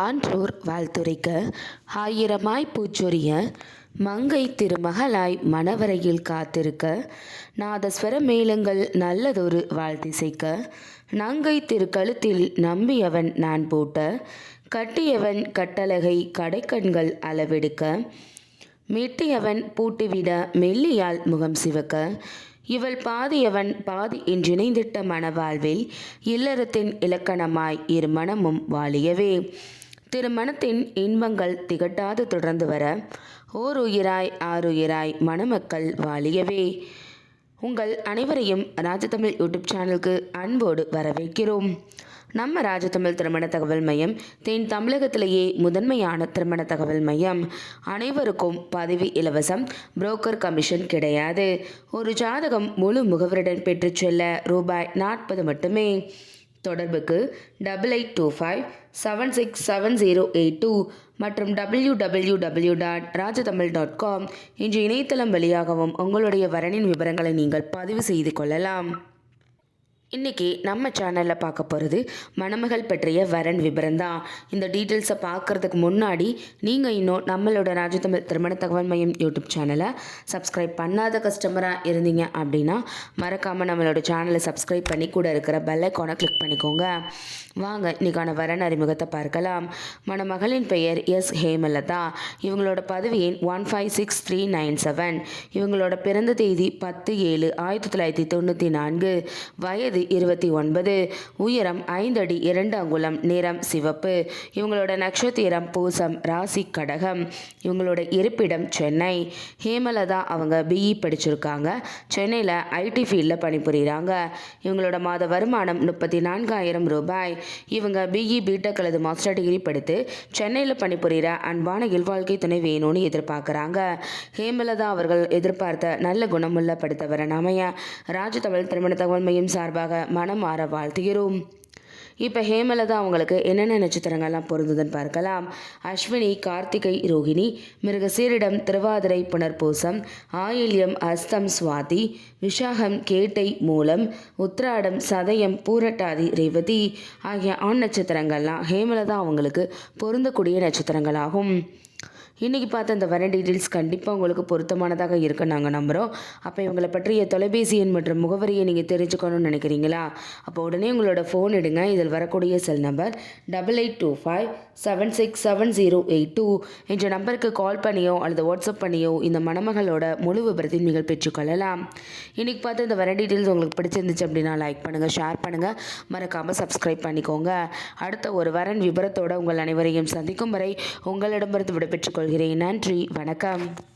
ஆன்றோர் வாழ்த்துரைக்க ஆயிரமாய் பூச்சொரிய மங்கை திருமகளாய் மணவரையில் காத்திருக்க நாதஸ்வர மேளங்கள் நல்லதொரு வாழ்த்திசைக்க நங்கை திருக்கழுத்தில் நம்பியவன் நான் போட்ட கட்டியவன் கட்டழகை கடைக்கண்கள் அளவெடுக்க மெட்டியவன் பூட்டிவிட மெல்லியால் முகம் சிவக்க இவள் பாதியவன் பாதி என்றிணைந்திட்ட மணவாழ்வில் இல்லறத்தின் இலக்கணமாய் இரு மனமும் வாழியவே திருமணத்தின் இன்பங்கள் திகட்டாது தொடர்ந்து வர ஓர் உயிராய் ஆறுயிராய் மணமக்கள் வாழியவே. உங்கள் அனைவரையும் ராஜதமிழ் யூடியூப் சேனலுக்கு அன்போடு வரவேற்கிறோம். நம்ம ராஜதமிழ் திருமண தகவல் மையம் தென் தமிழகத்திலேயே முதன்மையான திருமண தகவல் மையம். அனைவருக்கும் பதிவு இலவசம், புரோக்கர் கமிஷன் கிடையாது. ஒரு ஜாதகம் முழு முகவருடன் பெற்றுச் செல்ல ரூபாய் 40 மட்டுமே. தொடர்புக்கு 8825767082 மற்றும் www.rajathamil.com என்ற இணையதளம் வழியாகவும் உங்களுடைய வரனின் விவரங்களை நீங்கள் பதிவு செய்து கொள்ளலாம். இன்றைக்கி நம்ம சேனலில் பார்க்க போகிறது மணமகள் பற்றிய வரன் விபரம் தான். இந்த டீட்டெயில்ஸை பார்க்குறதுக்கு முன்னாடி நீங்கள் இன்னும் நம்மளோட ராஜதமிழ் திருமண தகவல் மையம் யூடியூப் சேனலை சப்ஸ்கிரைப் பண்ணாத கஸ்டமராக இருந்தீங்க அப்படின்னா மறக்காமல் நம்மளோட சேனலை சப்ஸ்கிரைப் பண்ணி கூட இருக்கிற பெல் ஐகானை கிளிக் பண்ணிக்கோங்க. வாங்க இன்றைக்கான வரன் அறிமுகத்தை பார்க்கலாம். மணமகளின் பெயர் எஸ் ஹேமலதா. இவங்களோட பதவி எண் 156397. இவங்களோட பிறந்த தேதி 10/7/1994. வயது 29. உயரம் 5 அடி 2 அங்குலம். நிறம் சிவப்பு. இவங்களோட நட்சத்திரம் பூசம். ராசி கடகம். இவங்களோட இருப்பிடம் சென்னை. ஹேமலதா அவங்க பிஇ படிச்சிருக்காங்க. சென்னையில் ஐடி ஃபீல்டில் பணிபுரிகிறாங்க. இவங்களோட மாத வருமானம் 34,000 ரூபாய். இவங்க பிஇ பிடெக் அல்லது மாஸ்டர் டிகிரி படித்து சென்னையில் பணிபுரிகிற அன்பான இல்வாழ்க்கை துணை வேணும்னு எதிர்பார்க்குறாங்க. ஹேமலதா அவர்கள் எதிர்பார்த்த நல்ல குணமுள்ள படித்தவரன் அமைய ராஜதமிழ் திருமண தகவல் மையம் சார்பாக மனம் மாற வாழ்த்துகிறோம். இப்போ ஹேமலதா அவங்களுக்கு என்னென்ன நட்சத்திரங்கள்லாம் பொருந்துதுன்னு பார்க்கலாம். அஸ்வினி, கார்த்திகை, ரோஹிணி, மிருகசீரிடம், திருவாதிரை, புனர்பூசம், ஆயில்யம், அஸ்தம், சுவாதி, விஷாகம், கேட்டை, மூலம், உத்திராடம், சதயம், பூரட்டாதி, ரேவதி ஆகிய ஆண் நட்சத்திரங்கள்லாம் ஹேமலதா அவங்களுக்கு பொருந்தக்கூடிய நட்சத்திரங்களாகும். இன்றைக்கி பார்த்த இந்த வரன் டீட்டெயில்ஸ் கண்டிப்பாக உங்களுக்கு பொருத்தமானதாக இருக்குன்னு நாங்கள் நம்புகிறோம். அப்போ இவங்களை பற்றிய தொலைபேசி எண் மற்றும் முகவரியை நீங்கள் தெரிஞ்சுக்கணும்னு நினைக்கிறீங்களா? அப்போ உடனே உங்களோட ஃபோன் எடுங்க. இதில் வரக்கூடிய செல் நம்பர் 8825767082 என்ற நம்பருக்கு கால் பண்ணியோ அல்லது வாட்ஸ்அப் பண்ணியோ இந்த மணமகளோட முழு விபரத்தையும் நீங்கள் பெற்றுக்கொள்ளலாம். இன்றைக்கி பார்த்த இந்த வரன் டீட்டெயில்ஸ் உங்களுக்கு பிடிச்சிருந்துச்சு அப்படின்னா லைக் பண்ணுங்கள், ஷேர் பண்ணுங்கள், மறக்காமல் சப்ஸ்கிரைப் பண்ணிக்கோங்க. அடுத்த ஒரு வரன் விபரத்தோடு உங்கள் அனைவரையும் சந்திக்கும் வரை உங்களிடமிருந்து விடைபெற்றுக் கொள்கிறேன். நன்றி, வணக்கம்.